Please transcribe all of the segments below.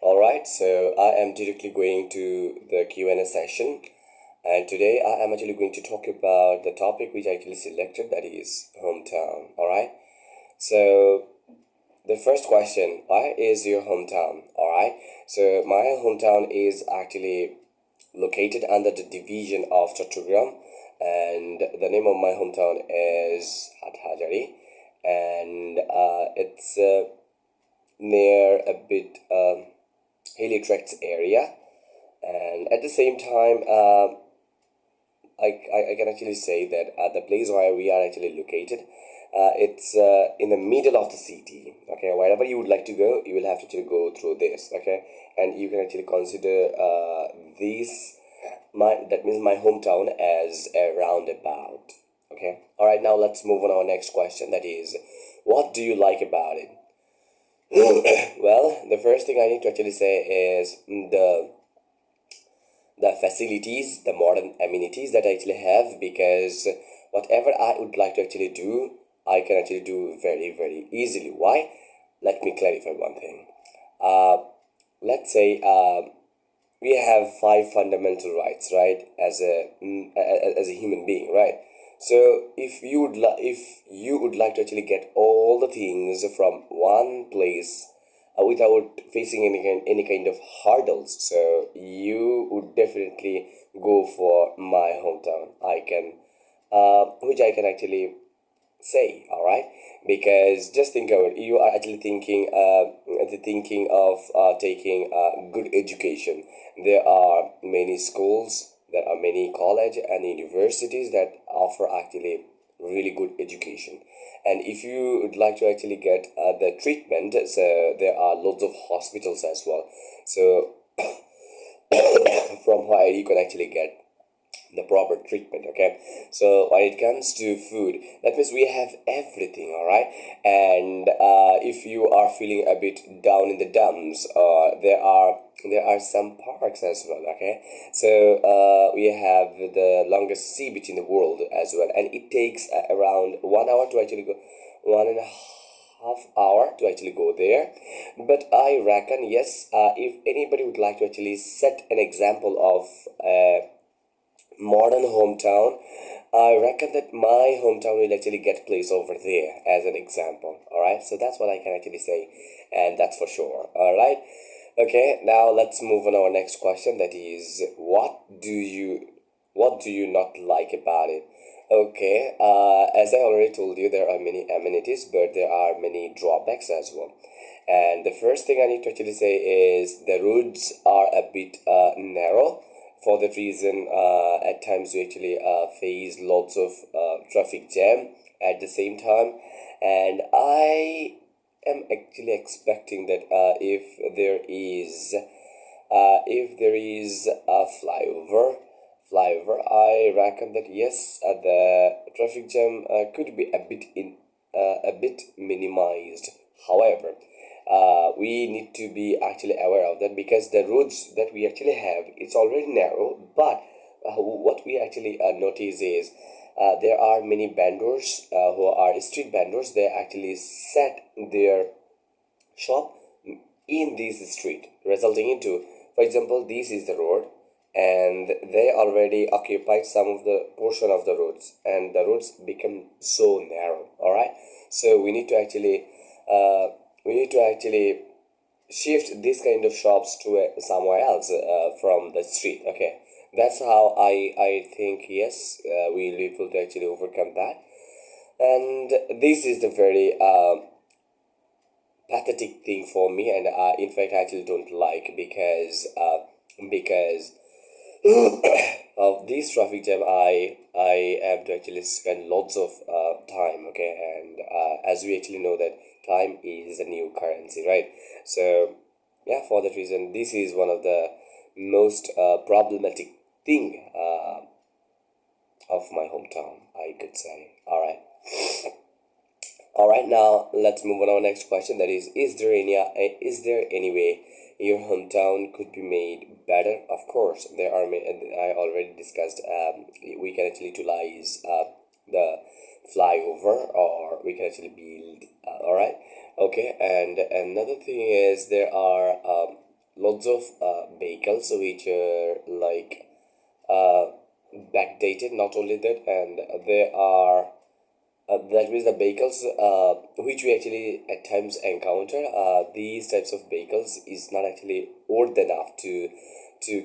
All right, so I am directly going to the Q&A session, and today I am actually going to talk about the topic which I actually selected, that is hometown. All right, so the first question, why is your hometown? All right, so my hometown is actually located under the division of Chattogram, and the name of my hometown is Hathajari, and it's near a bit hilly tracts area, and at the same time I can actually say that the place where we are actually located, it's in the middle of the city. Okay, wherever you would like to go, you will have to actually go through this. Okay, and you can actually consider this that means my hometown as a roundabout. Okay, all right, now let's move on our next question, that is, what do you like about it? Well, the first thing I need to actually say is the facilities, the modern amenities that I actually have, because whatever I would like to actually do, I can actually do very, very easily. Why? Let me clarify one thing. Uh, let's say we have five fundamental rights, right? As a human being, right? So if you would like to actually get all the things from one place without facing any kind of hurdles, so you would definitely go for my hometown. Which I can actually say, all right, because just think about it, you are actually thinking of taking good education. There are many schools, there are many college and universities that offer actually really good education, and if you would like to actually get the treatment, so there are lots of hospitals as well. So from where you can actually get the proper treatment. Okay, so when it comes to food, that means we have everything. All right, and if you are feeling a bit down in the dumps, there are some parks as well. Okay, so we have the longest sea beach in the world as well, and it takes around 1 hour to actually go, 1.5 hour to actually go there. But I reckon, yes, if anybody would like to actually set an example of modern hometown, I reckon that my hometown will actually get placed over there as an example. All right, so that's what I can actually say, and that's for sure. All right, okay, now let's move on our next question, that is, what do you not like about it? Okay, as I already told you, there are many amenities, but there are many drawbacks as well. And the first thing I need to actually say is the roads are a bit narrow. For that reason, at times we actually face lots of traffic jam at the same time, and I am actually expecting that if there is a flyover, I reckon that yes, the traffic jam could be a bit minimized. However, we need to be actually aware of that, because the roads that we actually have, it's already narrow, but what we actually notice is there are many vendors who are street vendors. They actually set their shop in this street, resulting into, for example, this is the road, and they already occupied some of the portion of the roads, and the roads become so narrow. All right, so we need to actually shift this kind of shops to somewhere else from the street. Okay, that's how I think, yes, we'll be able to actually overcome that. And this is the very pathetic thing for me, and in fact I actually don't like, because of this traffic jam, I have to actually spend lots of time. Okay, and as we actually know that time is a new currency, right? So yeah, for that reason, this is one of the most problematic thing of my hometown, I could say. All right. All right, now let's move on to our next question. That is there any way your hometown could be made better? Of course, there are. I already discussed. We can actually utilize the flyover, or we can actually build. All right, okay. And another thing is there are lots of vehicles which are like uh, backdated. Not only that, and there are that means the vehicles which we actually at times encounter, these types of vehicles is not actually old enough to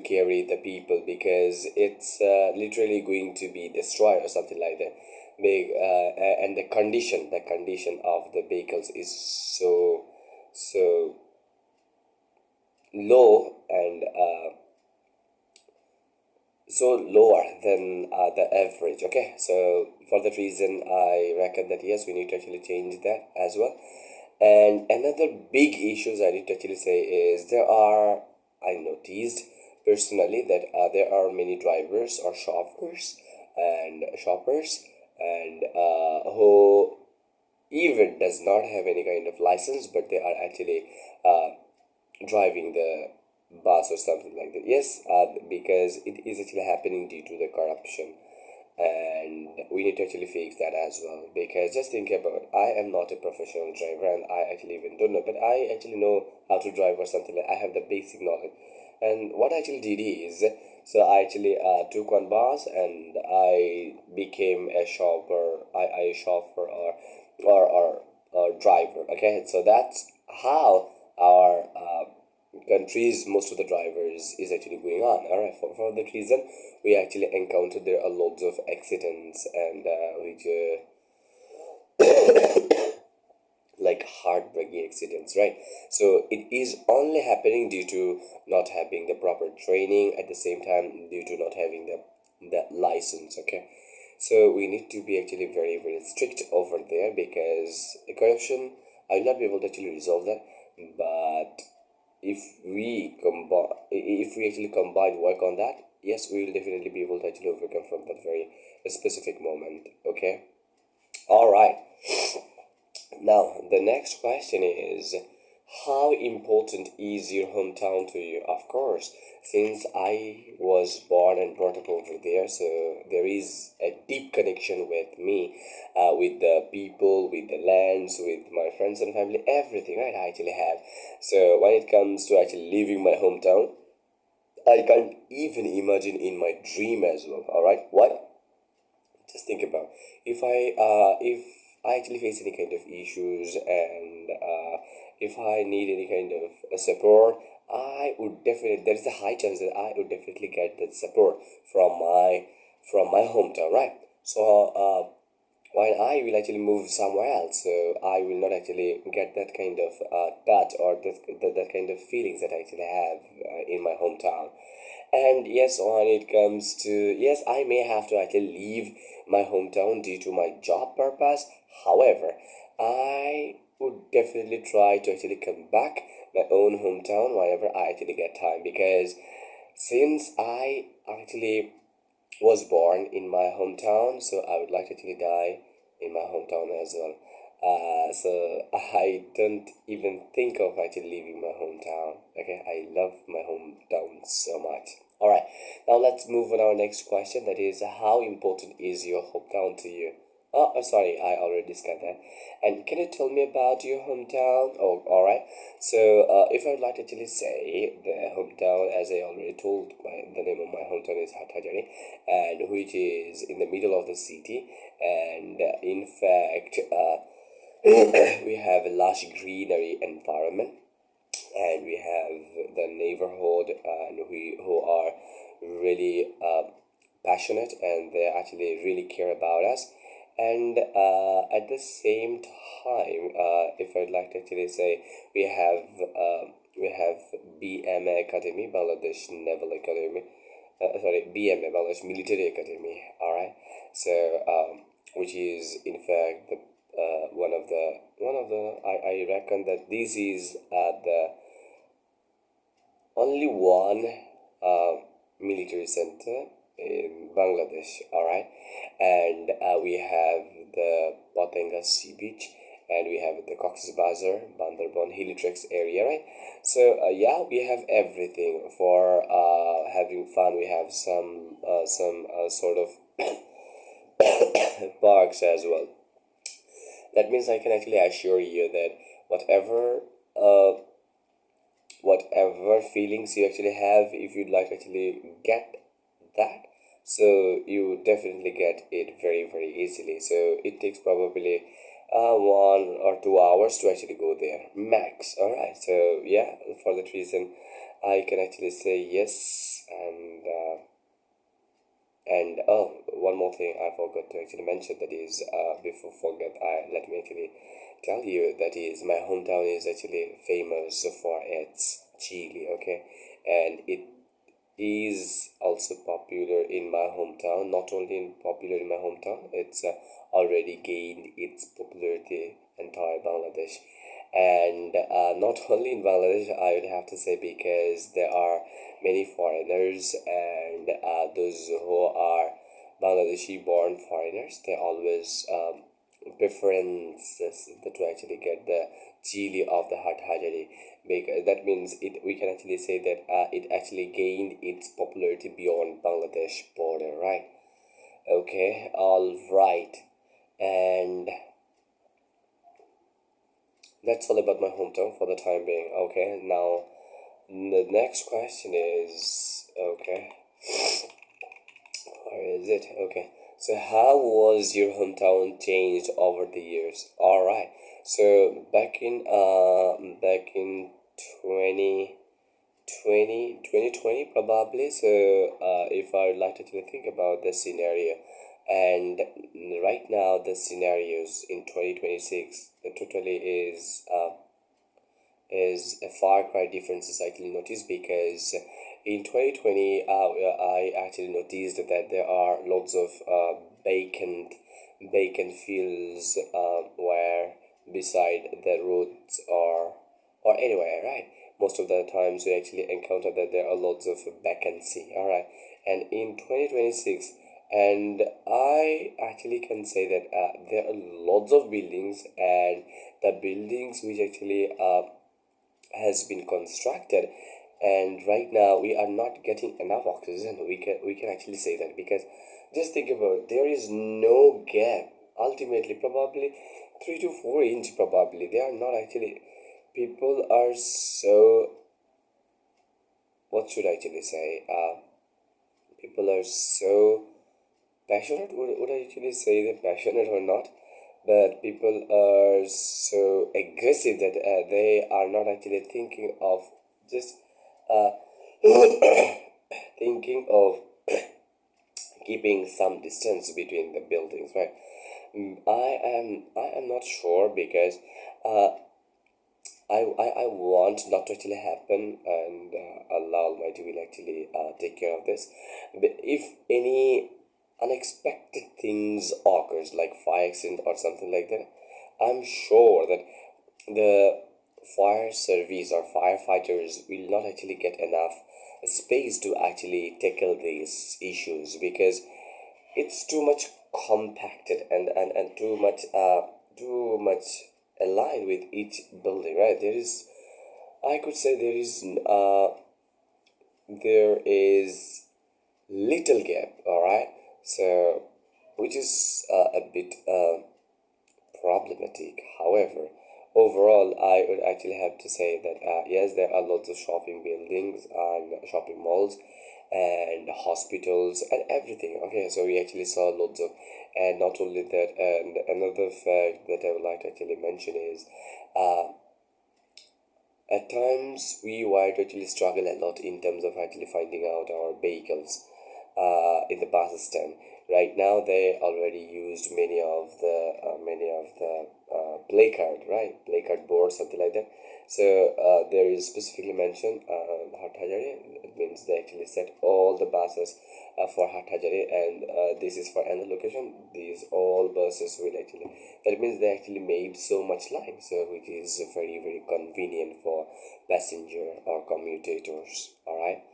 carry the people, because it's literally going to be destroyed or something like that. And the condition of the vehicles is so low, and so lower than the average. Okay, so for that reason I reckon that yes, we need to actually change that as well. And another big issues I need to actually say is I noticed personally that there are many drivers or shoppers and shoppers and who even does not have any kind of license, but they are actually uh, driving the bus or something like that. Yes, because it is actually happening due to the corruption, and we need to actually fix that as well. Because just think about, I am not a professional driver, and I actually even don't know, but I actually know how to drive or something like. I have the basic knowledge, and what I actually did is, so I actually took one bus and I became a shopper. I shopper or driver. Okay, so that's how our countries, most of the drivers is actually going on. All right, for that reason we actually encountered there are loads of accidents, and which like heartbreaking accidents, right? So it is only happening due to not having the proper training, at the same time due to not having the license. Okay, so we need to be actually very strict over there, because the corruption, I will not be able to actually resolve that, but if we actually combine work on that, yes, we will definitely be able to actually overcome from that very specific moment. Okay, all right. Now the next question is, how important is your hometown to you? Of course, since I was born and brought up over there, so there is a deep connection with me, with the people, with the lands, with my friends and family, everything, right? I actually have. So when it comes to actually leaving my hometown, I can't even imagine in my dream as well. All right, what? Just think about, if I actually face any kind of issues, and if I need any kind of support, I would definitely, there is a high chance that I would definitely get that support from my hometown, right? So when I will actually move somewhere else, so I will not actually get that kind of touch, or that kind of feelings that I actually have in my hometown. And yes, when it comes to, yes, I may have to actually leave my hometown due to my job purpose. However, I would definitely try to actually come back my own hometown whenever I actually get time, because since I actually was born in my hometown, so I would like to actually die in my hometown as well. So I don't even think of actually leaving my hometown. Okay, I love my hometown so much. All right, now let's move on our next question. That is, how important is your hometown to you? Oh, sorry, I already discussed that. And can you tell me about your hometown? Oh, all right. So, if I would like to actually say the hometown, as I already told, the name of my hometown is Hatajani, and which is in the middle of the city. And in fact, we have a lush greenery environment, and we have the neighborhood, and we who are really passionate, and they actually really care about us. And at the same time, if I'd like to actually say, we have BMA Academy, Bangladesh Naval Academy, sorry, BMA, Bangladesh Military Academy. All right, so which is in fact the one of the I reckon that this is the only one military center in Bangladesh. All right, and we have the Patenga Sea Beach, and we have the Cox's Bazar, Bandarban, Hilly area, right? So yeah, we have everything for having fun. We have some sort of parks as well. That means I can actually assure you that whatever uh, whatever feelings you actually have, if you'd like to actually get that, so you definitely get it very very easily. So it takes probably 1 or 2 hours to actually go there max. All right, so yeah, for that reason I can actually say yes. And oh, one more thing I forgot to actually mention, that is, before forget, let me actually tell you, that is, my hometown is actually famous for its chili, okay, and it is also popular in my hometown. Not only popular in my hometown, it's already gained its popularity entire Bangladesh, and not only in Bangladesh, I would have to say, because there are many foreigners, and those who are Bangladeshi born foreigners, they always preferences to actually get the chili of the Hat Hajari, because that means it, we can actually say that it actually gained its popularity beyond Bangladesh border, right? Okay, all right, and that's all about my hometown for the time being. Okay, now the next question is, okay, where is it? Okay, so how was your hometown changed over the years? All right, so back in 20 2020 probably. So if I would like to actually think about the scenario, and right now the scenarios in 2026, the totally is a far cry differences I actually noticed, because in 2020 I actually noticed that there are lots of vacant fields where beside the roads, or anywhere, right? Most of the times we actually encounter that there are lots of vacancy, all right. And in 2026, and I actually can say that there are lots of buildings, and the buildings which actually has been constructed, and right now we are not getting enough oxygen. We can actually say that, because just think about it, there is no gap. Ultimately, probably 3 to 4 inch, probably they are not actually. People are so, what should I actually say, people are so passionate. Would I actually say that passionate or not? But people are so aggressive that they are not actually thinking of just uh, thinking of keeping some distance between the buildings, right? I am not sure, because uh, I want not to actually happen, and Allah Almighty will actually take care of this. But if any unexpected things occurs, like fire accident or something like that, I'm sure that the fire service or firefighters will not actually get enough space to actually tackle these issues, because it's too much compacted, and too much aligned with each building, right? I could say there is little gap, all right. So which is a bit problematic. However, overall, I would actually have to say that yes, there are lots of shopping buildings and shopping malls and hospitals and everything. Okay, so we actually saw lots of, and not only that, and another fact that I would like to actually mention is, uh, at times we might actually struggle a lot in terms of actually finding out our vehicles in the bus stand. Right now they already used many of the placard, right? Placard board, something like that. So there is specifically mentioned Hathajari. It means they actually set all the buses for Hathajari, and this is for another location. These all buses will actually. That means they actually made so much line, so which is very very convenient for passenger or commutators. All right.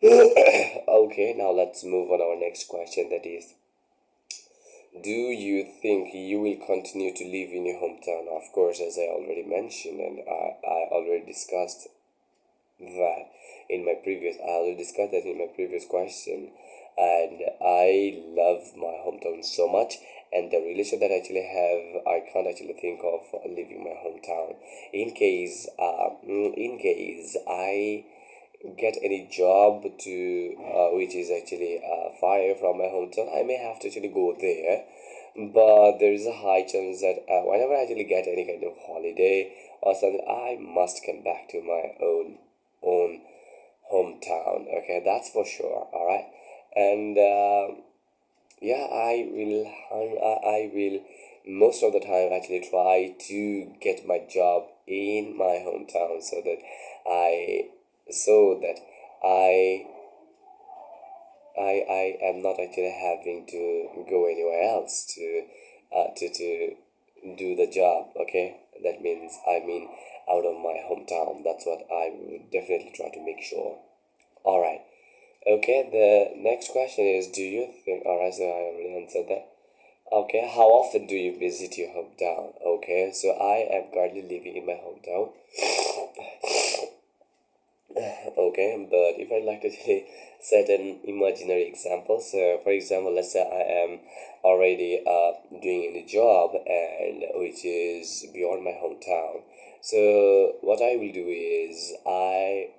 Okay, now let's move on our next question. That is, do you think you will continue to live in your hometown? Of course, as I already mentioned, and I already discussed that in my previous, I already discussed that in my previous question. And I love my hometown so much, and the relation that I actually have, I can't actually think of leaving my hometown. In case I get any job to which is actually far away from my hometown, I may have to actually go there. But there is a high chance that whenever I actually get any kind of holiday or something, I must come back to my own hometown. Okay, that's for sure. All right, and yeah, I will most of the time actually try to get my job in my hometown I so that I I am not actually having to go anywhere else to do the job. Okay, that means I mean out of my hometown. That's what I would definitely try to make sure. All right. Okay. The next question is: do you think? All right. So I already answered that. Okay. How often do you visit your hometown? Okay. So I am currently living in my hometown. Okay, but if I'd like to set an imaginary example, so for example, let's say I am already doing a job and which is beyond my hometown. So what I will do is I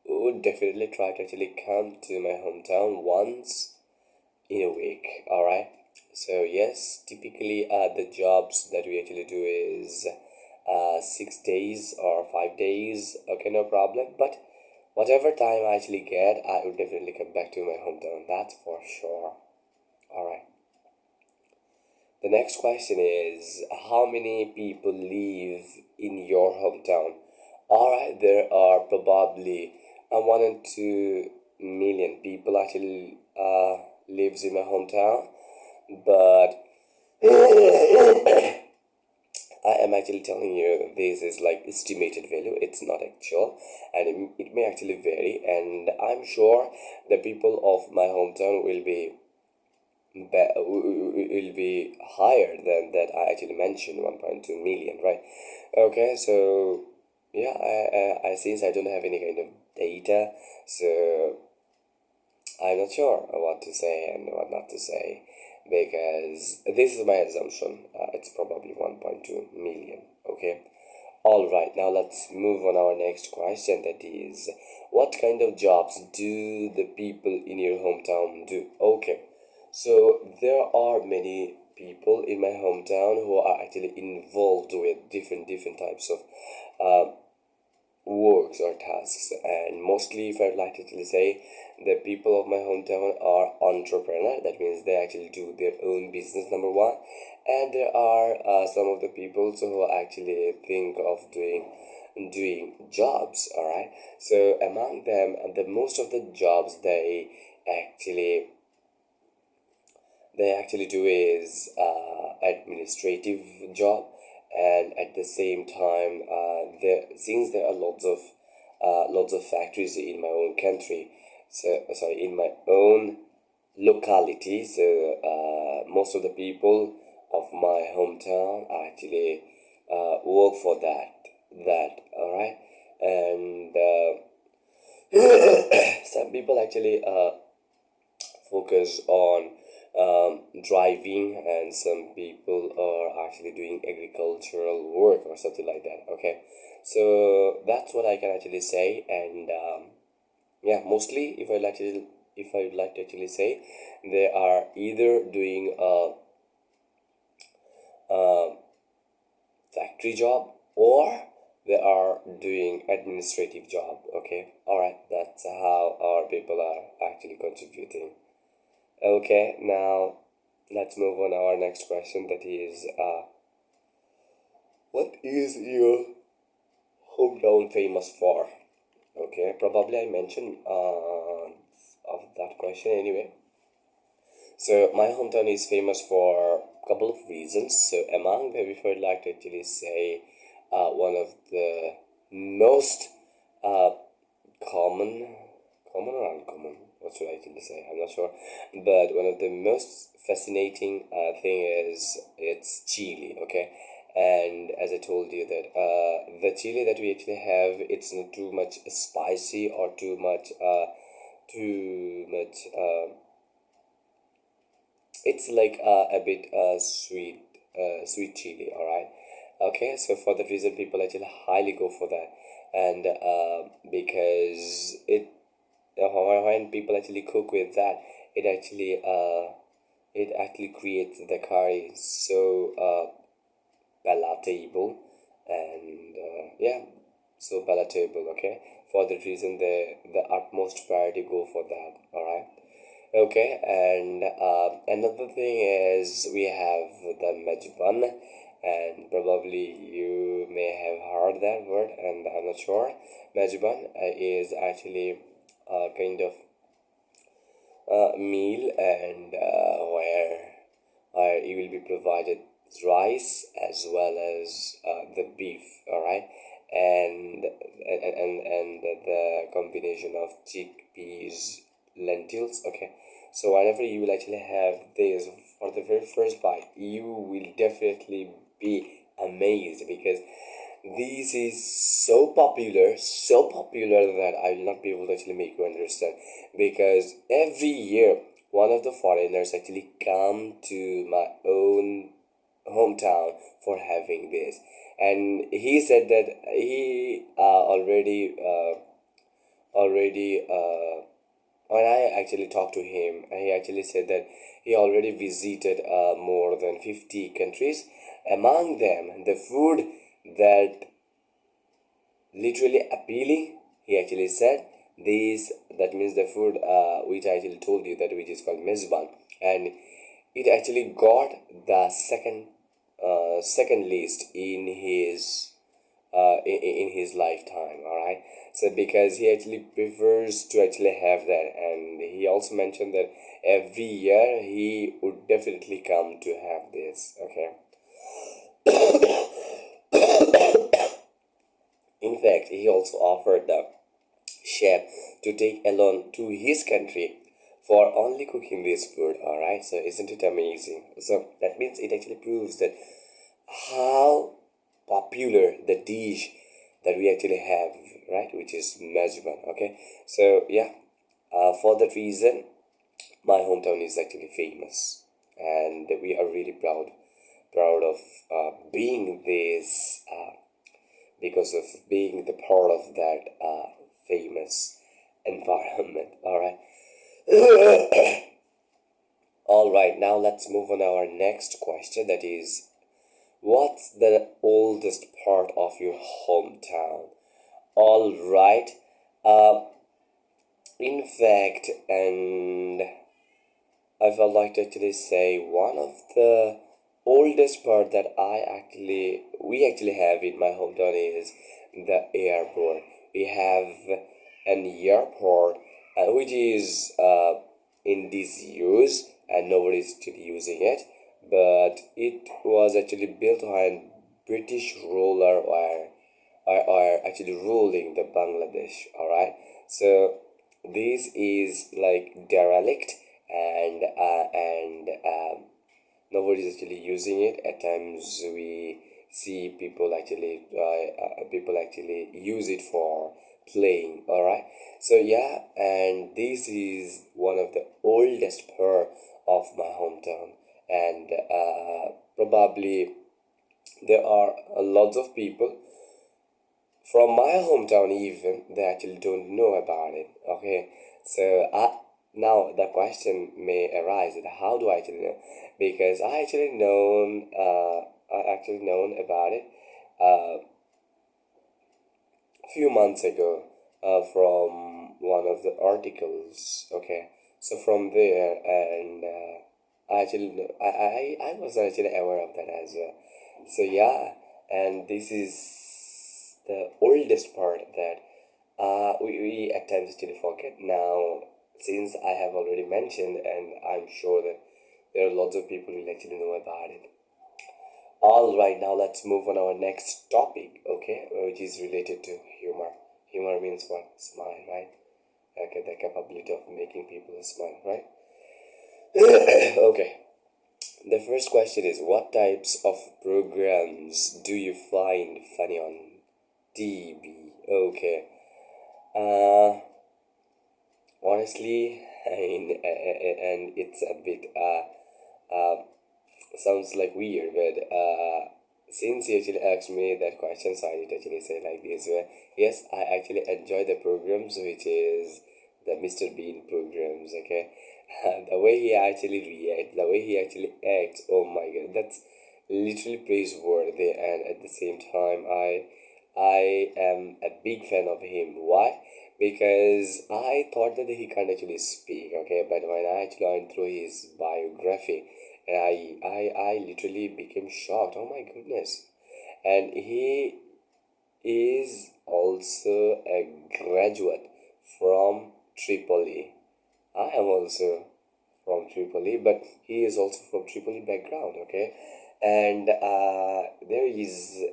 would definitely try to actually come to my hometown once in a week. All right. So yes, typically the jobs that we actually do is 6 days or 5 days. Okay, no problem. But whatever time I actually get, I will definitely come back to my hometown. That's for sure. All right. The next question is: how many people live in your hometown? All right, there are probably 1 and 2 million people actually lives in my hometown, but I am actually telling you this is like estimated value. It's not actual, and it may actually vary. And I'm sure the people of my hometown will be higher than that. I actually mentioned 1.2 million, right? Okay, so yeah, I since I don't have any kind of data, so I'm not sure what to say and what not to say because this is my assumption. It's probably 1.2 million. Okay. All right. Now let's move on our next question. That is, what kind of jobs do the people in your hometown do? Okay. So there are many people in my hometown who are actually involved with different types of works or tasks, and mostly if I'd like to actually say the people of my hometown are entrepreneur. That means they actually do their own business, number one. And there are some of the people who actually think of doing jobs. All right, so among them the most of the jobs actually they actually do is administrative job, and at the same time since there are lots of factories in my own country, so sorry, in my own locality, so most of the people of my hometown actually work for that. All right, and some people actually focus on driving, and some people are actually doing agricultural work or something like that. Okay, so that's what I can actually say. And yeah, mostly if I would like to actually say, they are either doing a factory job or they are doing administrative job. Okay, all right, that's how our people are actually contributing. Okay, now let's move on our next question. That is, what is your hometown famous for? Okay, probably I mentioned of that question anyway. So my hometown is famous for a couple of reasons. So among them, if I'd like to actually say, one of the most uh, common, common or uncommon, what should I actually say? I'm not sure. But one of the most fascinating thing is it's chili, okay? And as I told you that the chili that we actually have, it's not too much spicy or too much. It's like a bit sweet chili. All right. Okay, so for that reason, people actually highly go for that, and because when people actually cook with that, it actually creates the curry so palatable, and yeah, so palatable. Okay, for that reason, the utmost priority go for that. All right. Okay, and another thing is we have the Majban, and probably you may have heard that word, and I'm not sure. Majban is actually a kind of meal, and where you will be provided rice as well as the beef. All right, and the combination of chickpeas, lentils. Okay, so whenever you will actually have this for the very first bite, you will definitely be amazed, because this is so popular that I will not be able to actually make you understand. Because every year, one of the foreigners actually come to my own hometown for having this, and he said that he already when I actually talked to him, he actually said that he already visited more than 50 countries. Among them, the food that literally appealing, he actually said, this that means the food which I actually told you that which is called mezban, and it actually got the second list in his lifetime. All right, so because he actually prefers to actually have that, and he also mentioned that every year he would definitely come to have this. Okay, in fact, he also offered the chef to take along to his country for only cooking this food. All right, so isn't it amazing? So that means it actually proves that how popular the dish that we actually have, right, which is Majban. Okay, so yeah, for that reason, my hometown is actually famous, and we are really proud of being this because of being the part of that famous environment. All right. All right, now let's move on our next question, that is, what's the oldest part of your hometown? All right. Uh, in fact, and I felt like to actually say one of the oldest part that we actually have in my hometown is the airport. We have an airport which is in disuse, and nobody's still using it, but it was actually built on British ruler, or actually ruling the Bangladesh. All right, so this is like derelict, and nobody's actually using it. At times we see people actually use it for playing. All right, so yeah, and this is one of the oldest part of my hometown, and probably there are a lot of people from my hometown even they actually don't know about it. Okay, so now the question may arise that how do I actually know? Because I actually known about it a few months ago from one of the articles. Okay, so from there, and I actually I was actually aware of that as well. So yeah, and this is the oldest part that we at times still forget. Now, since I have already mentioned, and I'm sure that there are lots of people who actually know about it. All right, now let's move on our next topic, okay, which is related to humor. Humor means what? Smile, right? Okay, the capability of making people smile, right? Okay. The first question is, what types of programs do you find funny on TV? Okay. Uh, Honestly, and it's a bit sounds like weird, but since you actually asked me that question, so I did actually say like this. Yes, I actually enjoy the programs, which is the Mr. Bean programs. Okay, the way he actually reacts, the way he actually acts. Oh my god, that's literally praiseworthy. And at the same time, I am a big fan of him. Why? Because I thought that he can't actually speak, okay, but when I actually went through his biography, I literally became shocked. Oh my goodness. And he is also a graduate from Tripoli. I am also from Tripoli, but he is also from Tripoli background, okay? And there is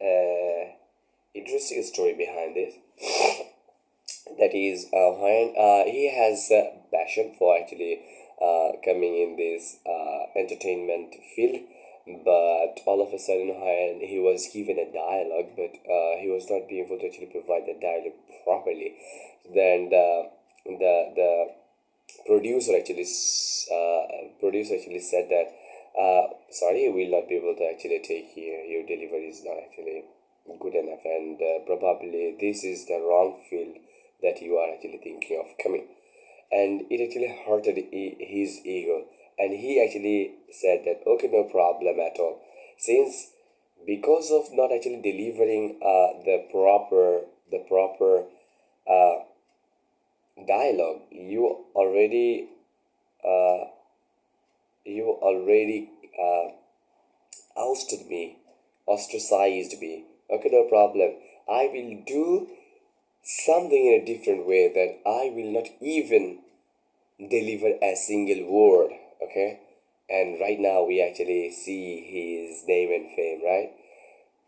a interesting story behind this. That is when he has a passion for actually coming in this entertainment field, but all of a sudden when he was given a dialogue, but he was not being able to actually provide the dialogue properly, then the producer actually said that sorry, we will not be able to actually take you, your delivery is not actually good enough, and probably this is the wrong field that you are actually thinking of coming. And it actually hurted his ego, and he actually said that okay, no problem at all, since because of not actually delivering the proper dialogue, uh, you already ousted me, ostracized me. Okay, no problem. I will do something in a different way, that I will not even deliver a single word. Okay, and right now we actually see his name and fame, right?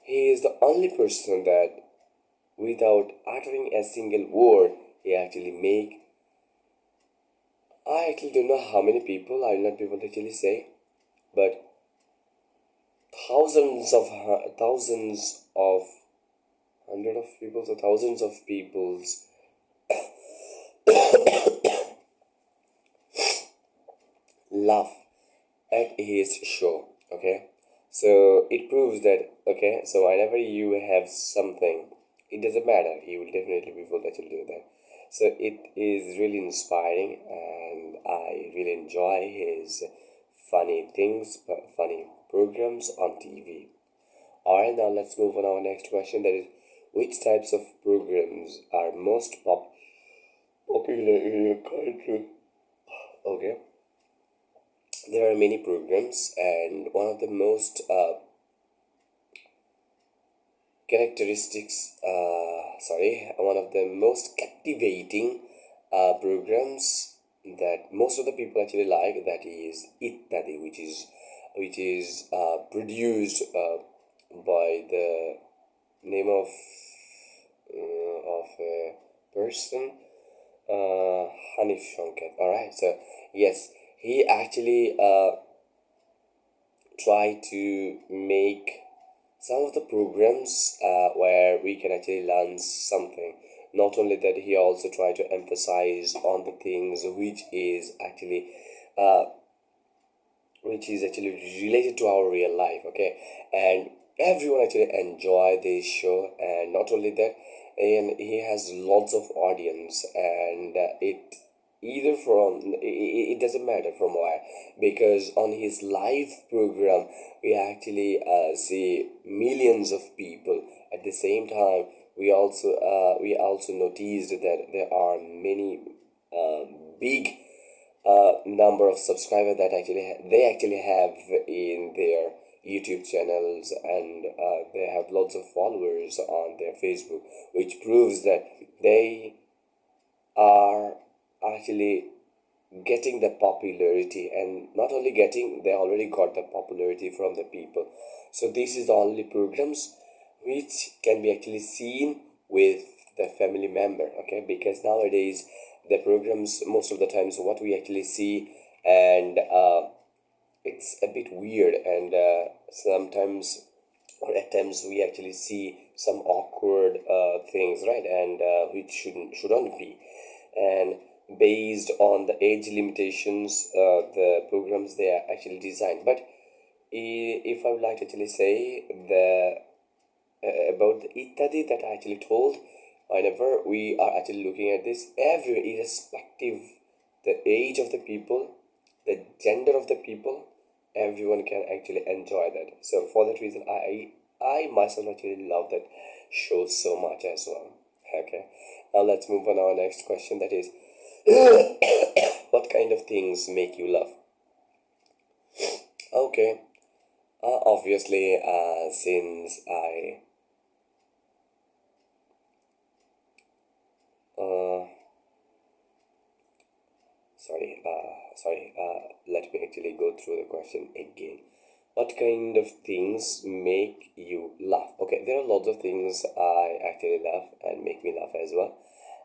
He is the only person that, without uttering a single word, he actually make. I actually don't know how many people. I will not be able to actually say, but thousands of hundred of people, so thousands of people's laugh at his show. Okay, so it proves that, okay, so whenever you have something, it doesn't matter, you will definitely be able to actually do that. So it is really inspiring, and I really enjoy his funny things, funny programs on TV. Alright, now let's move on our next question, that is, which types of programs are most popular in your country? Okay, there are many programs, and one of the most one of the most captivating programs that most of the people actually like, that is Ittadi, which is produced by the name of a person, Hanif Shonkat. All right, so yes, he actually try to make some of the programs where we can actually learn something. Not only that, he also try to emphasize on the things uh, which is actually related to our real life. Okay, and everyone actually enjoy this show, and not only that, and he has lots of audience, and it either from it doesn't matter from where, because on his live program we actually see millions of people. At the same time, we also noticed that there are many big number of subscribers that they actually have in their YouTube channels, and they have lots of followers on their Facebook, which proves that they are actually getting the popularity, and not only getting, they already got the popularity from the people. So this is the only programs which can be actually seen with the family member. Okay, because nowadays the programs, most of the times what we actually see, and it's a bit weird, and sometimes or at times we actually see some awkward things, right? And which shouldn't be. And based on the age limitations, the programs they are actually designed. But if I would like to actually say the about the Ittadi that I actually told, whenever we are actually looking at this, every irrespective the age of the people, the gender of the people, everyone can actually enjoy that. So for that reason, I myself actually love that show so much as well. Okay, now let's move on our next question. That is, what kind of things make you laugh? Okay, obviously, since I uh, let me actually go through the question again. What kind of things make you laugh? Okay, there are lots of things I actually laugh and make me laugh as well.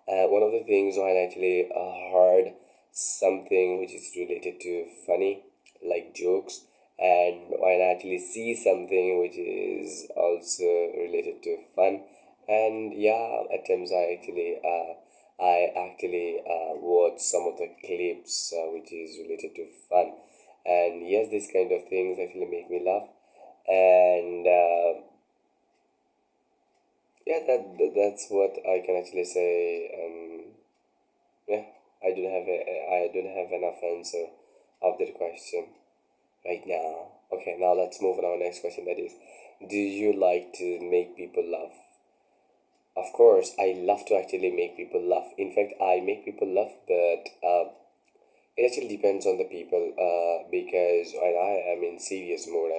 One of the things when I actually heard something which is related to funny, like jokes, and when I actually see something which is also related to fun, and yeah, at times I actually watch some of the clips which is related to fun, and yes, these kind of things actually make me laugh, and yeah, that's what I can actually say. Yeah, I don't have enough answer of that question right now. Okay, now let's move on to our next question. That is, do you like to make people laugh? Of course, I love to actually make people laugh. In fact, I make people laugh, but it actually depends on the people. Because when I am in serious mood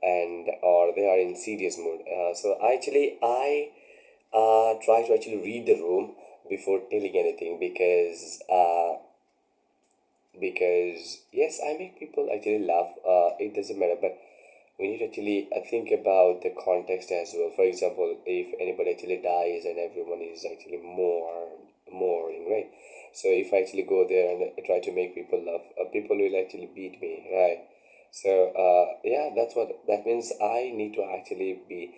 and or they are in serious mood, so I try to actually read the room before telling anything because yes, I make people actually laugh. It doesn't matter, but we need to actually think about the context as well. For example, if anybody actually dies and everyone is actually mourning, right? So if I actually go there and try to make people laugh, people will actually beat me, right? So yeah, that's what that means. I need to actually be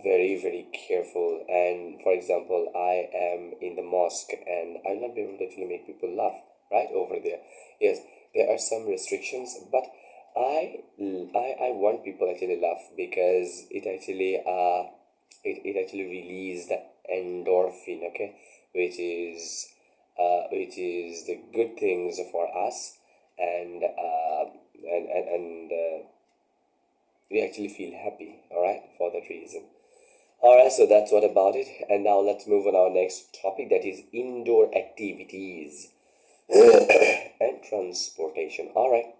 very careful. And for example, I am in the mosque and I'll not be able to actually make people laugh right over there. Yes, there are some restrictions, but I want people actually laugh because it actually release the endorphin, okay, which is the good things for us, and we actually feel happy, all right, for that reason. All right, so that's what about it. And now let's move on our next topic, that is indoor activities and transportation. All right.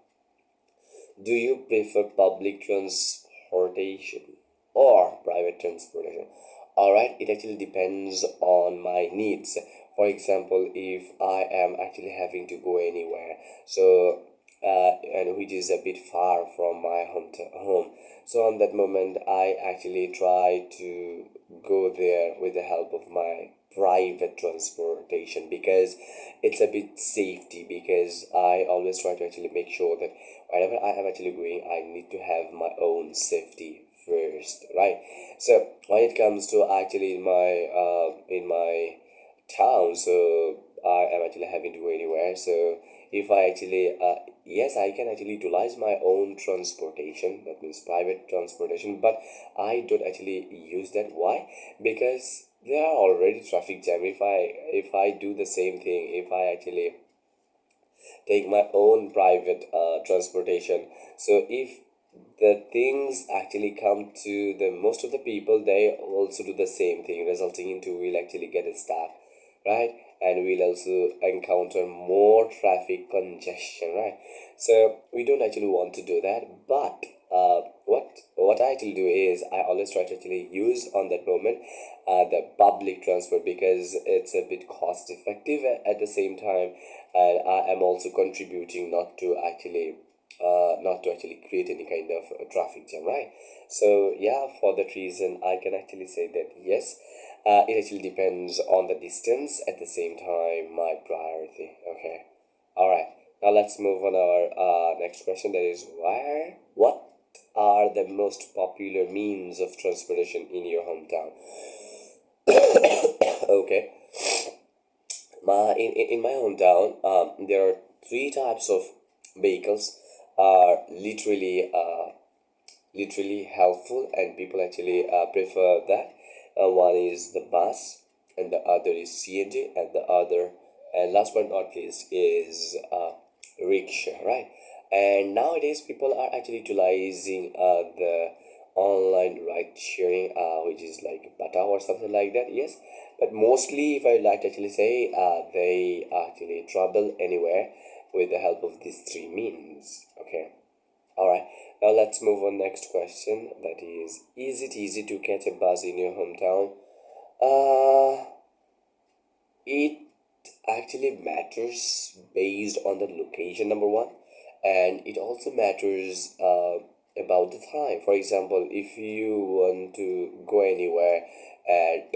Do you prefer public transportation or private transportation? All right, it actually depends on my needs. For example, if I am actually having to go anywhere, so and which is a bit far from my home, so on that moment, I actually try to go there with the help of my private transportation because it's a bit safety, because I always try to actually make sure that wherever I am actually going, I need to have my own safety first, right? So when it comes to actually in my town, so I am actually having to go anywhere. So if I actually yes, I can actually utilize my own transportation, that means private transportation, but I don't actually use that. Why? Because there are already traffic jam. If I do the same thing, if I actually take my own private transportation, so if the things actually come to the most of the people, they also do the same thing, resulting into we'll actually get stuck, right? And we'll also encounter more traffic congestion, right? So we don't actually want to do that. But what I actually do is I always try to actually use on that moment the public transport, because it's a bit cost effective at the same time, and I am also contributing not to actually create any kind of traffic jam, right? So yeah, for that reason, I can actually say that yes, it actually depends on the distance. At the same time, my priority. Okay, all right. Now let's move on our next question. That is, where what are the most popular means of transportation in your hometown? Okay, in my hometown, there are three types of vehicles are literally helpful, and people actually prefer that. One is the bus, and the other is CNG, and the other, and last but not least, is rickshaw, right? And nowadays, people are actually utilizing the online ride sharing, which is like Bata or something like that. Yes, but mostly, if I like to actually say, they actually travel anywhere with the help of these three means. Okay. All right. Now let's move on next question. That is it easy to catch a bus in your hometown? Uh, it actually matters based on the location, number one, and it also matters about the time. For example, if you want to go anywhere at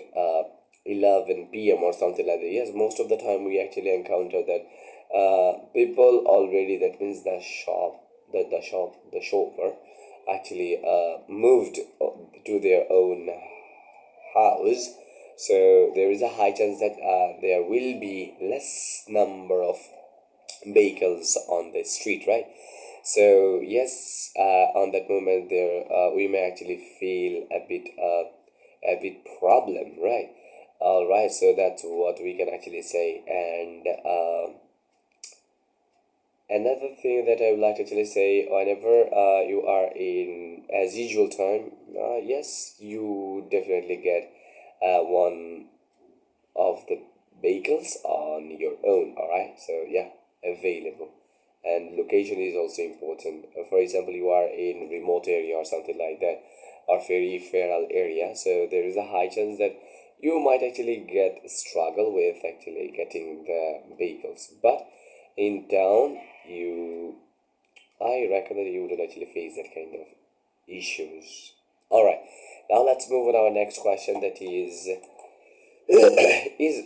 11 p.m. or something like that, yes, most of the time we actually encounter that people already, that means the shopper actually moved to their own house, so there is a high chance that there will be less number of vehicles on the street, right? So yes, on that moment there we may actually feel a bit problem, right? All right, so that's what we can actually say. And another thing that I would like to actually say, whenever you are in as usual time, yes, you definitely get one of the vehicles on your own. All right, so yeah, available. And location is also important. For example, you are in remote area or something like that, or very feral area, so there is a high chance that you might actually get struggle with actually getting the vehicles. But in town, you I reckon that you wouldn't actually face that kind of issues. All right, now let's move on our next question. That is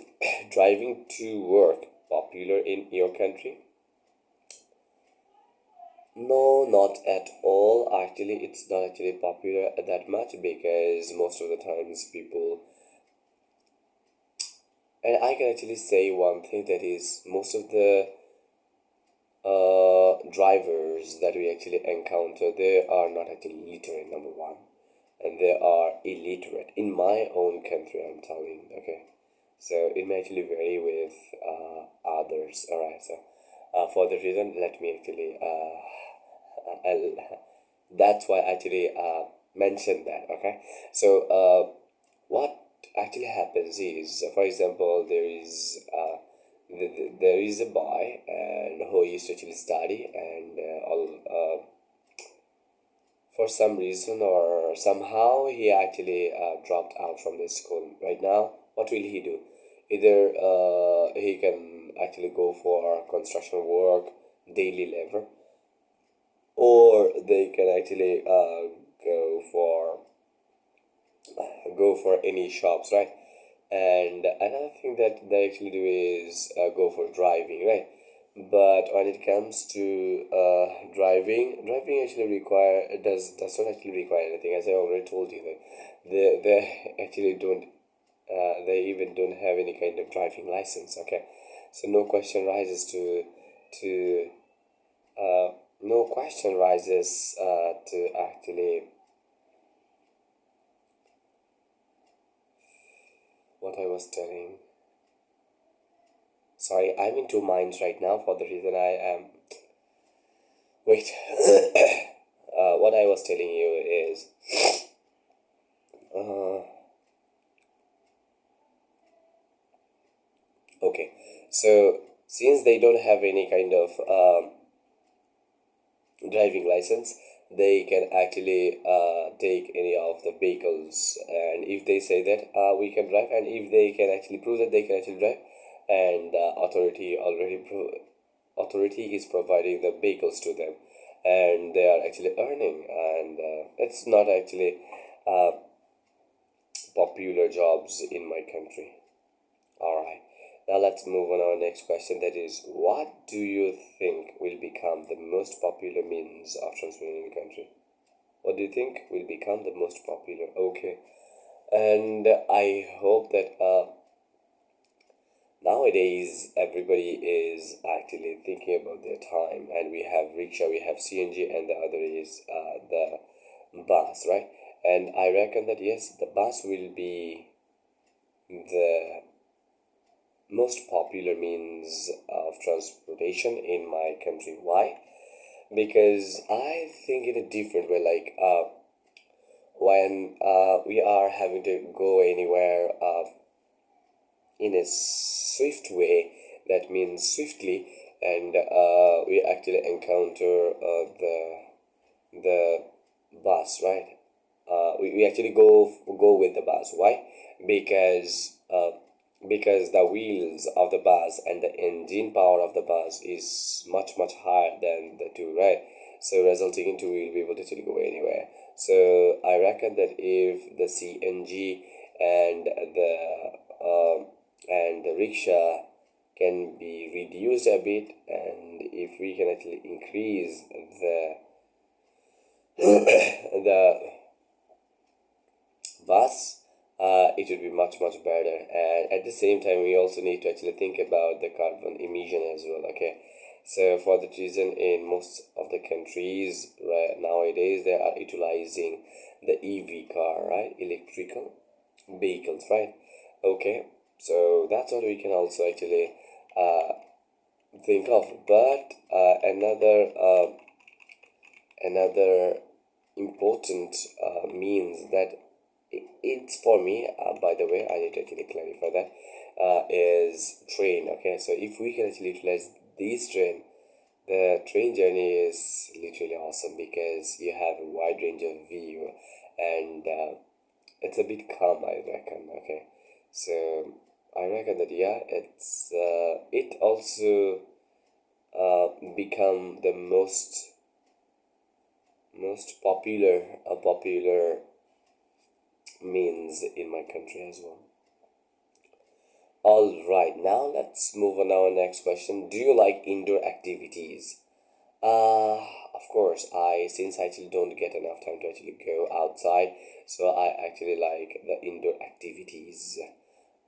driving to work popular in your country? No, not at all. Actually, it's not actually popular that much, because most of the times people, and I can actually say one thing, that is most of the drivers that we actually encounter, they are not actually literate, number one, and they are illiterate. In my own country, I'm telling, okay? So it may actually vary with others, alright? So for the reason, let me actually, that's why I actually mentioned that, okay? So what actually happens is, for example, there is a boy and who used to actually study, and all for some reason or somehow he actually dropped out from the school. Right now, what will he do? Either he can actually go for construction work, daily labor, or they can actually go for any shops, right? And another thing that they actually do is go for driving, right? But when it comes to driving actually does not actually require anything. As I already told you, that they actually don't they even don't have any kind of driving license. Okay, so to no question rises to actually what I was telling. Sorry, I'm in two minds right now, for the reason I am. Wait. What I was telling you is. Uh, okay. So, since they don't have any kind of driving license, they can actually take any of the vehicles, and if they say that we can drive, and if they can actually prove that they can actually drive, and authority is providing the vehicles to them, and they are actually earning, and it's not actually popular jobs in my country. All right, Now let's move on our next question. That is, what do you think will become the most popular means of transportation in the country? What do you think will become the most popular? Okay, and I hope that nowadays everybody is actually thinking about their time, and we have rickshaw, we have CNG, and the other is the bus, right? And I reckon that yes, the bus will be the most popular means of transportation in my country. Why? Because I think in a different way. Like when we are having to go anywhere in a swift way, that means swiftly, and we actually encounter the bus, right? We actually go with the bus. Why? Because because the wheels of the bus and the engine power of the bus is much higher than the two, right? So resulting into we'll be able to actually go anywhere. So I reckon that if the CNG and the rickshaw can be reduced a bit, and if we can actually increase the bus, it would be much better. And at the same time, we also need to actually think about the carbon emission as well. Okay, so for that reason, in most of the countries right nowadays, they are utilizing the EV car, right? Electrical vehicles, right? Okay, so that's what we can also actually think of. But another important means that it's for me, by the way, I need to actually clarify that, is train. Okay, so if we can actually utilize this train, the train journey is literally awesome because you have a wide range of view, and it's a bit calm, I reckon. Okay, so I reckon that yeah, it also become the most popular means in my country as well. All right, now let's move on our next question. Do you like indoor activities? Of course, I since I actually don't get enough time to actually go outside, so I actually like the indoor activities.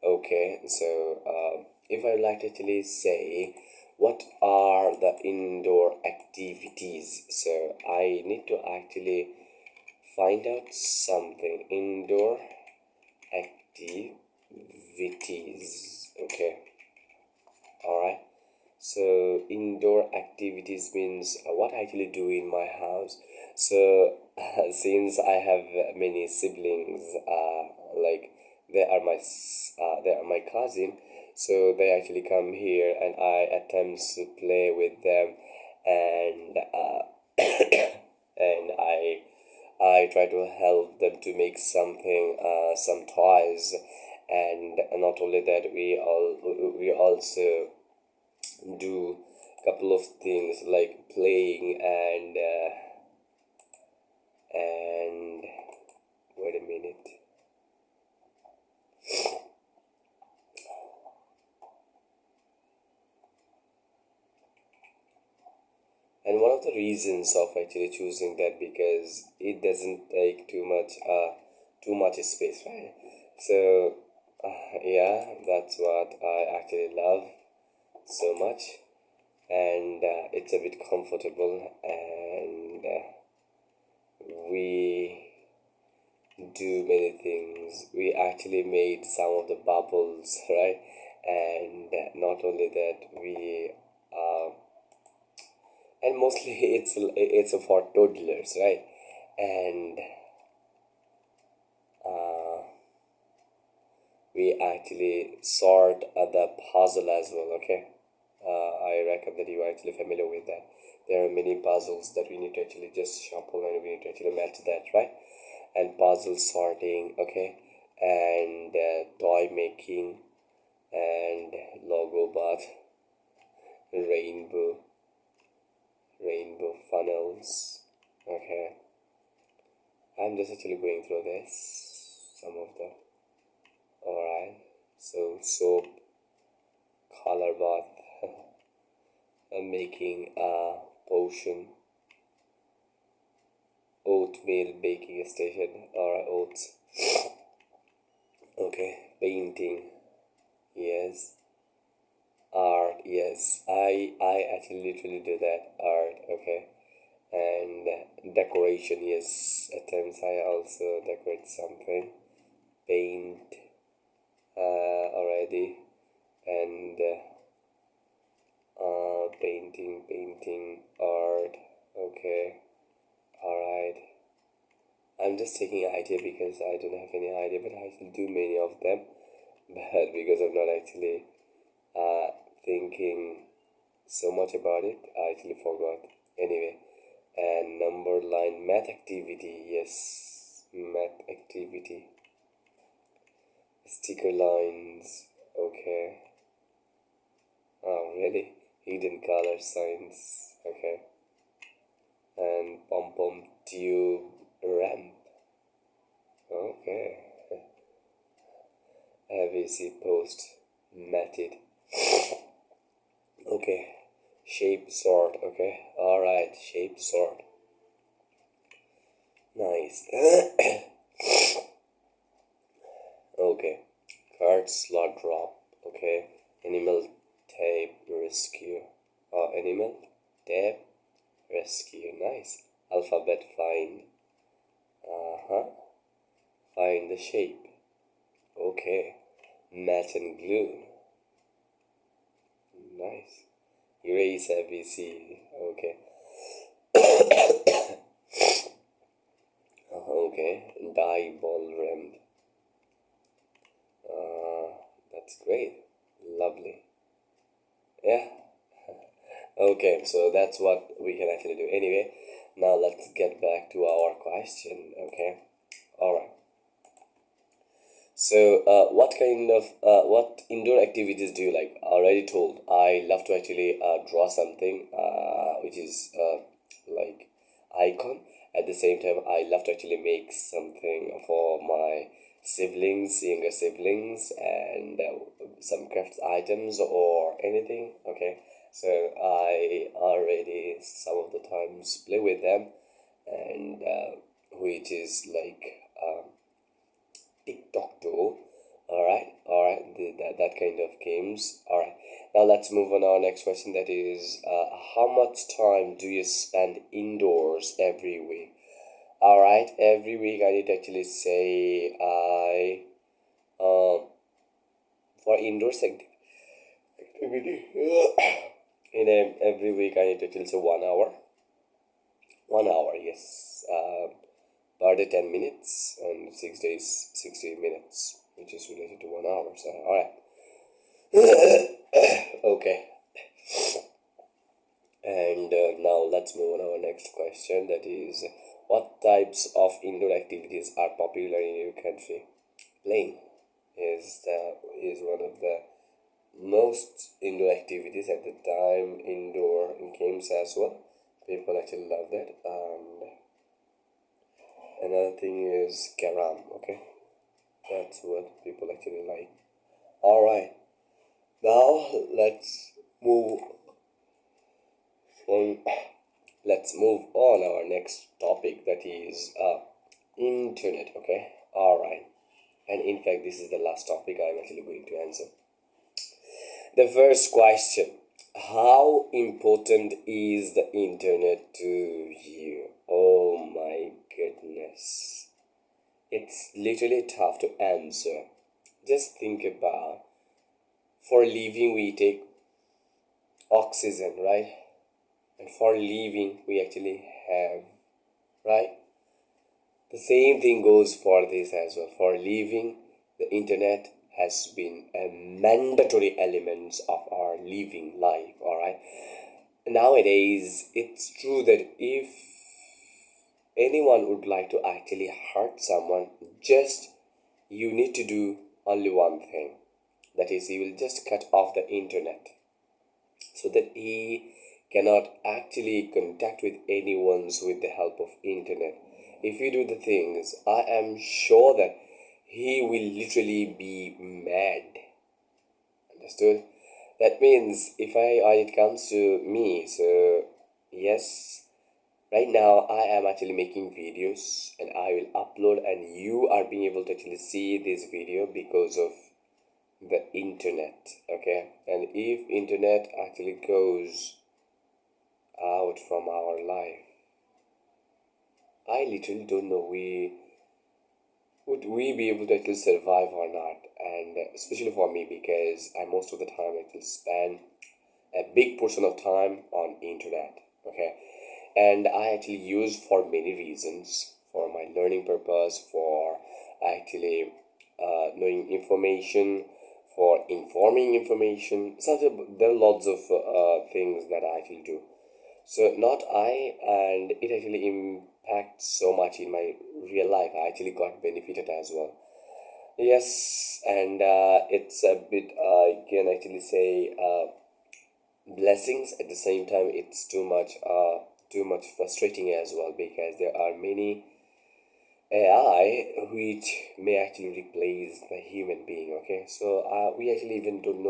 Okay, so if I would like to actually say, what are the indoor activities? So I need to actually find out something. Indoor activities. Okay, all right. So indoor activities means what I actually do in my house. So since I have many siblings, like they are my cousin, so they actually come here and I attempt to play with them, and and I try to help them to make something, some toys, and not only that, we also do a couple of things like playing and wait a minute. And one of the reasons of actually choosing that, because it doesn't take too much space, right? So yeah, that's what I actually love so much, and it's a bit comfortable, and we do many things. We actually made some of the bubbles, right? And not only that, we and mostly it's for toddlers, right? And we actually sort the puzzle as well. Okay, I reckon that you are actually familiar with that. There are many puzzles that we need to actually just shuffle, and we need to actually match that, right? And puzzle sorting, okay, and toy making, and logo bot, rainbow funnels. Okay, I'm just actually going through this, some of the. All right, so soap, color bath, making a potion, oatmeal baking station or oats. Okay, painting, yes. Art, yes. I actually literally do that. Art, okay. And decoration, yes. At times I also decorate something. Paint, already. And painting, art. Okay, alright. I'm just taking idea because I don't have any idea, but I will do many of them. But because I'm not actually thinking so much about it, I actually forgot. Anyway, and number line, math activity, yes, math activity. Sticker lines, okay. Oh, really? Hidden color signs, okay. And pom pom tube ramp, okay. ABC post, matted, okay. Shape sort, okay. Alright, shape sort. Nice. Okay. Card slot drop, okay. Animal tape rescue. Animal tape rescue, nice. Alphabet find. Uh-huh. Find the shape. Okay. Match and glue. Nice. Erase ABC. Okay. Okay. Die ball ramp. That's great. Lovely. Yeah. Okay, so that's what we can actually do. Anyway, now let's get back to our question. Okay. Alright. So, what indoor activities do you like? I already told. I love to actually draw something, which is like icon. At the same time, I love to actually make something for my siblings, younger siblings, and some crafts items or anything. Okay, so I already some of the times play with them, and which is like. TikTok too. Alright, that kind of games. Alright, now let's move on our next question. That is, how much time do you spend indoors every week? Alright, every week I need to actually say for indoors activity, every week I need to actually say 1 hour. 1 hour, yes. Per day 10 minutes and 6 days 60 minutes, which is related to 1 hour. So, alright. Okay. And now let's move on our next question. That is, what types of indoor activities are popular in your country? Playing is one of the most indoor activities at the time. Indoor games as well. People actually love that. And another thing is carom. Okay, that's what people actually like. All right, now move on. Let's move on our next topic. That is internet. Okay. All right. And in fact, this is the last topic I'm actually going to answer. The first question: how important is the internet to you? Oh my goodness. It's literally tough to answer. Just think about, for living we take oxygen, right? And for living we actually have, right? The same thing goes for this as well. For living, the internet has been a mandatory element of our living life, alright? Nowadays, it's true that if anyone would like to actually hurt someone, just you need to do only one thing. That is, he will just cut off the internet so that he cannot actually contact with anyone with the help of internet. If you do the things, I am sure that he will literally be mad. Understood? That means if I when it comes to me, so yes, right now I am actually making videos and I will upload, and you are being able to actually see this video because of the internet. Okay, and if internet actually goes out from our life, I literally don't know we would we be able to actually survive or not. And especially for me, because I most of the time actually spend a big portion of time on internet. Okay, and I actually use for many reasons, for my learning purpose, for actually knowing information, for informing information. So there are lots of things that I actually do. So not I, and it actually impacts so much in my real life. I actually got benefited as well. Yes, and it's a bit, I can actually say, blessings. At the same time, it's too much frustrating as well, because there are many AI which may actually replace the human being. Okay, so we actually even don't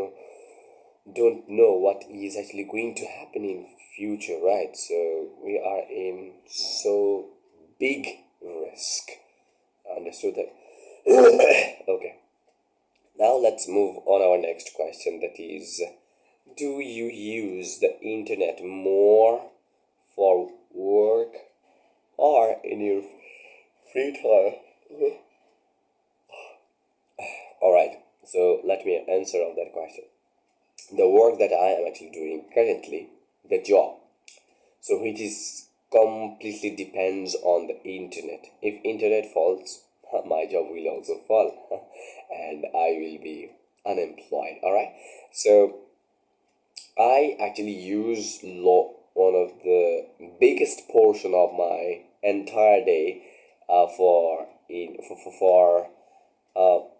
know what is actually going to happen in future, right? So we are in so big risk. Understood that? Okay. Now let's move on our next question, that is, do you use the internet more for work or in your free time? All right. So let me answer of that question. The work that I am actually doing currently, the job, so which is completely depends on the internet. If internet falls, my job will also fall, and I will be unemployed. All right. So I actually use one of the biggest portion of my entire day for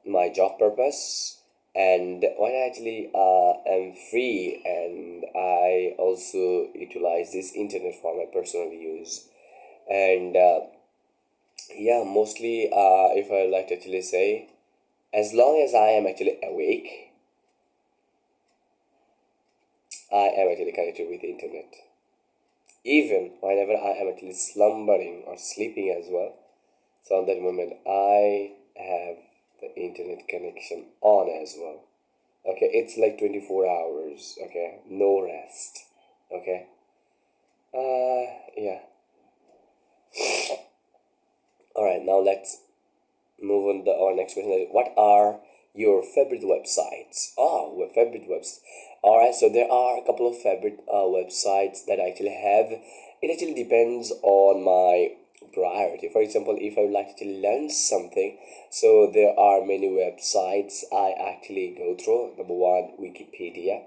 my job purpose. And when I actually am free, and I also utilize this internet for my personal use. And yeah, mostly if I like to actually say, as long as I am actually awake, I am actually connected with the internet. Even whenever I am actually slumbering or sleeping as well, so at that moment I have the internet connection on as well. Okay, it's like 24 hours. Okay, no rest. Okay. Yeah. All right. Now let's move on to our next question. What are your favorite websites? Your favorite websites. All right. So there are a couple of favorite websites that I actually have. It actually depends on my priority. For example, if I would like to learn something, so there are many websites I actually go through. Number one, Wikipedia.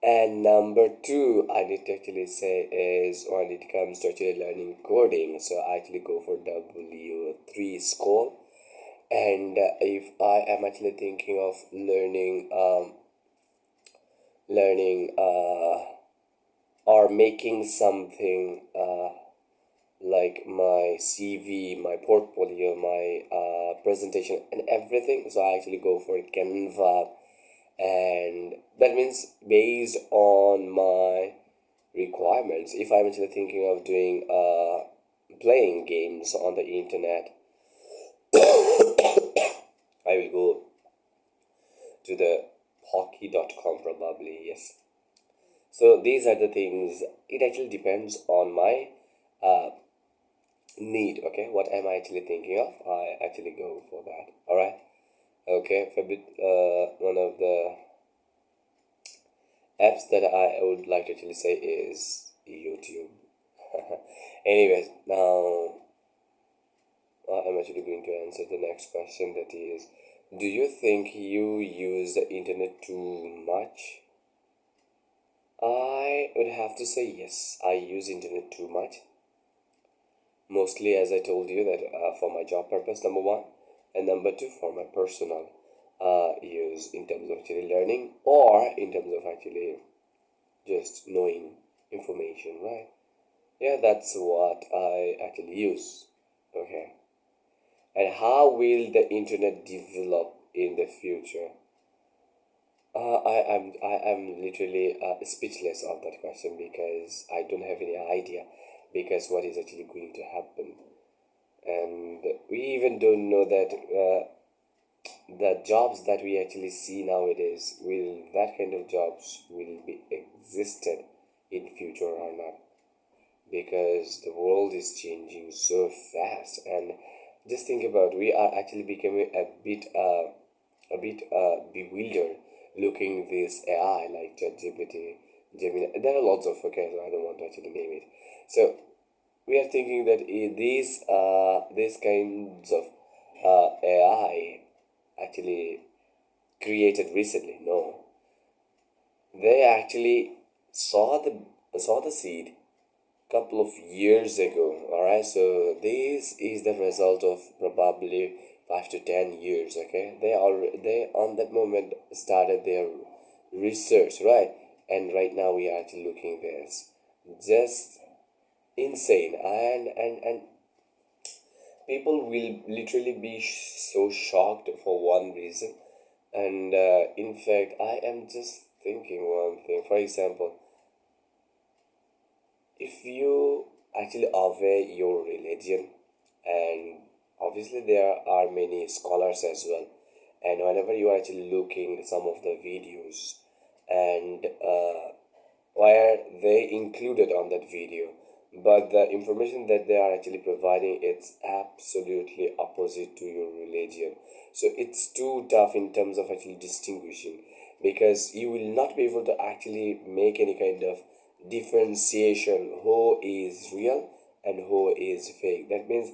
And number two, I need to actually say, is when it comes to actually learning coding, so I actually go for W3 School. And if I am actually thinking of learning or making something like my CV, my portfolio, my presentation, and everything, so I actually go for Canva. And that means based on my requirements, if I'm actually thinking of doing playing games on the internet, I will go to the hockey.com probably. Yes, so these are the things. It actually depends on my uh, need. Okay, what am I actually thinking of, I actually go for that. All right. Okay, favorite one of the apps that I would like to actually say is YouTube. Anyways, now I'm actually going to answer the next question, that is, do you think you use the internet too much? I would have to say yes, I use internet too much. Mostly, as I told you, that for my job purpose, number one, and number two, for my personal use, in terms of actually learning, or in terms of actually just knowing information, right? Yeah, that's what I actually use. Okay. And how will the internet develop in the future? I'm literally speechless of that question because I don't have any idea because what is actually going to happen, and we even don't know that the jobs that we actually see nowadays, will that kind of jobs will be existed in future or not, because the world is changing so fast. And just think about, we are actually becoming a bit bewildered looking this AI like ChatGPT, Gemini. There are lots of, okay, so I don't want to actually name it. So we are thinking that these kinds of AI actually created recently. No, they actually saw the seed couple of years ago. All right, so this is the result of probably 5 to 10 years. Okay, they on that moment started their research, right? And right now we are actually looking this, just insane. And people will literally be so shocked for one reason. And in fact, I am just thinking one thing. For example, if you actually obey your religion, and obviously there are many scholars as well, and whenever you are actually looking some of the videos, and where they included on that video, but the information that they are actually providing, it's absolutely opposite to your religion. So it's too tough in terms of actually distinguishing, because you will not be able to actually make any kind of differentiation who is real and who is fake. That means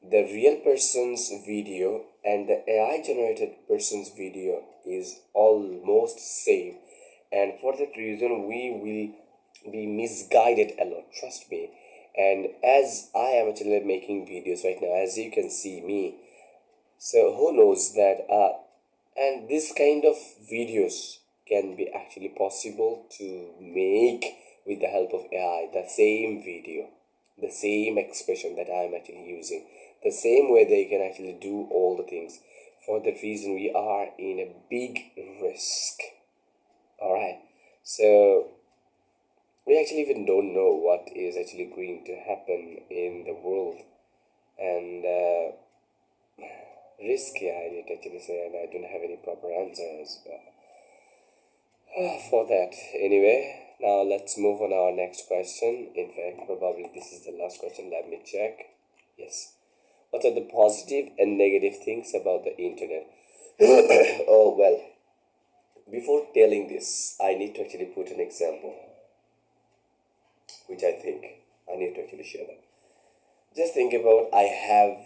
the real person's video and the AI generated person's video is almost same, and for that reason we will be misguided a lot, trust me. And as I am actually making videos right now, as you can see me, so who knows that and this kind of videos can be actually possible to make with the help of AI, the same video, the same expression that I am actually using, the same way they can actually do all the things. For that reason, we are in a big risk. All right, so we actually even don't know what is actually going to happen in the world, and risky, I need to actually say, and I don't have any proper answers for that. Anyway, now let's move on our next question. In fact, probably this is the last question. Let me check. Yes. What are the positive and negative things about the internet? Oh, well, before telling this, I need to actually put an example, which I think I need to actually share that. Just think about, I have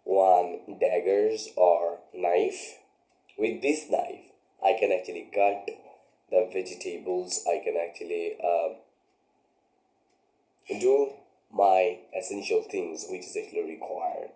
one daggers or knife. With this knife, I can actually cut the vegetables. I can actually do my essential things which is actually required.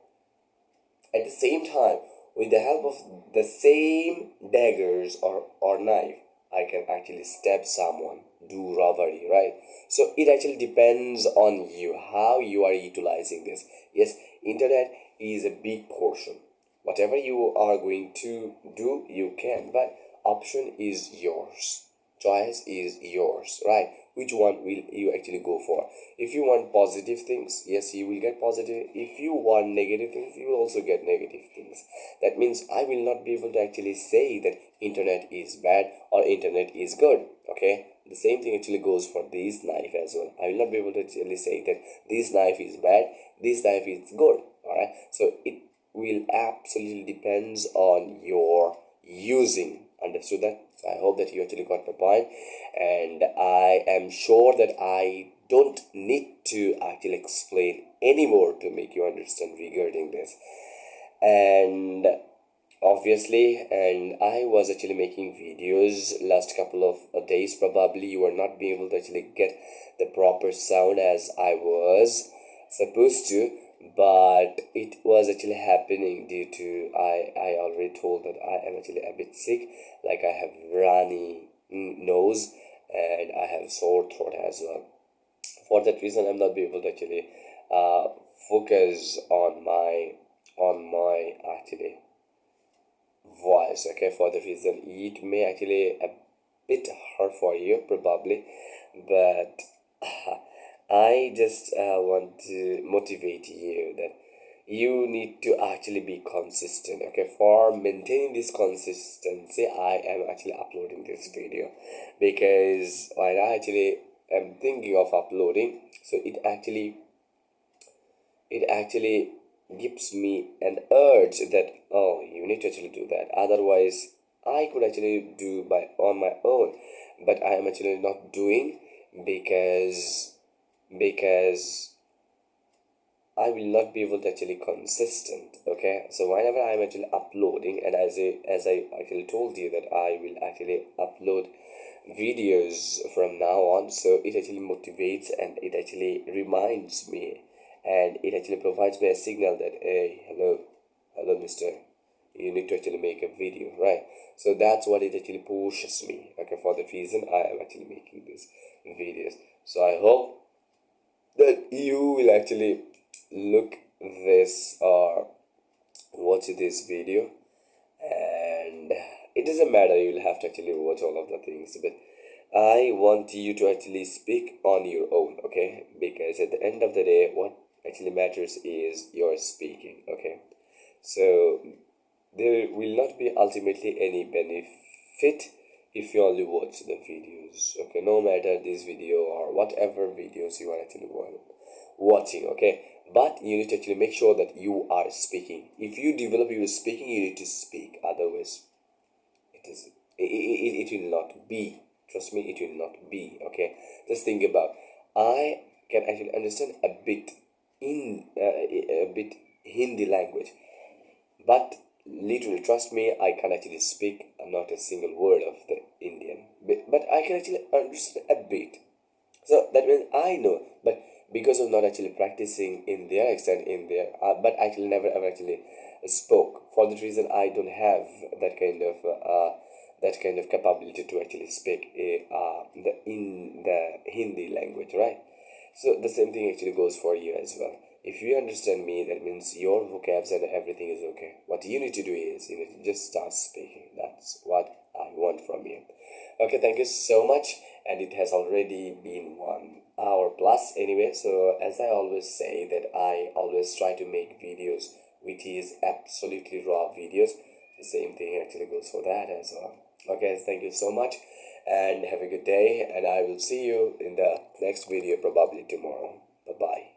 At the same time, with the help of the same daggers or knife, I can actually stab someone, do robbery, right? So it actually depends on you, how you are utilizing this. Yes, internet is a big portion. Whatever you are going to do, you can, but option is yours. Choice is yours, right? Which one will you actually go for? If you want positive things, yes, you will get positive. If you want negative things, you will also get negative things. That means I will not be able to actually say that internet is bad or internet is good. Okay, the same thing actually goes for this knife as well. I will not be able to actually say that this knife is bad, this knife is good. All right, so it will absolutely depends on your using. Understood that? So I hope that you actually got my point, and I am sure that I don't need to actually explain anymore to make you understand regarding this. And obviously, and I was actually making videos last couple of days. Probably you were not being able to actually get the proper sound as I was supposed to, but it was actually happening due to, I already told that I am actually a bit sick, like I have runny nose and I have sore throat as well. For that reason, I'm not be able to actually focus on my actually voice. Okay, for the reason it may actually a bit hard for you probably, but I just want to motivate you that you need to actually be consistent. Okay, for maintaining this consistency I am actually uploading this video, because when I actually am thinking of uploading, so it actually gives me an urge that, oh, you need to actually do that, otherwise I could actually do by on my own, but I am actually not doing, because I will not be able to actually consistent. Okay, so whenever I'm actually uploading, and as I actually told you that I will actually upload videos from now on, so it actually motivates and it actually reminds me, and it actually provides me a signal that, hey, hello mister, you need to actually make a video, right? So that's what it actually pushes me. Okay, for that reason I am actually making these videos. So I hope that you will actually look this or watch this video, and it doesn't matter, you'll have to actually watch all of the things, but I want you to actually speak on your own. Okay, because at the end of the day what actually matters is your speaking. Okay, so there will not be ultimately any benefit if you only watch the videos. Okay, no matter this video or whatever videos you are actually watching. Okay, but you need to actually make sure that you are speaking. If you develop your speaking, you need to speak, otherwise it is it will not be, trust me, it will not be. Okay, just think about, I can actually understand a bit in a bit Hindi language, but literally, trust me, I can actually speak not a single word of the Indian, but I can actually understand a bit. So that means I know, but because of not actually practicing in their extent in there, but actually never ever actually spoke. For that reason, I don't have that kind of capability to actually speak in the Hindi language, right? So the same thing actually goes for you as well. If you understand me, that means your vocabs and everything is okay. What you need to do is you need to just start speaking. That's what I want from you. Okay, thank you so much. And it has already been 1 hour plus anyway. So as I always say that I always try to make videos which is absolutely raw videos. The same thing actually goes for that as well. Okay, thank you so much and have a good day, and I will see you in the next video probably tomorrow. Bye bye.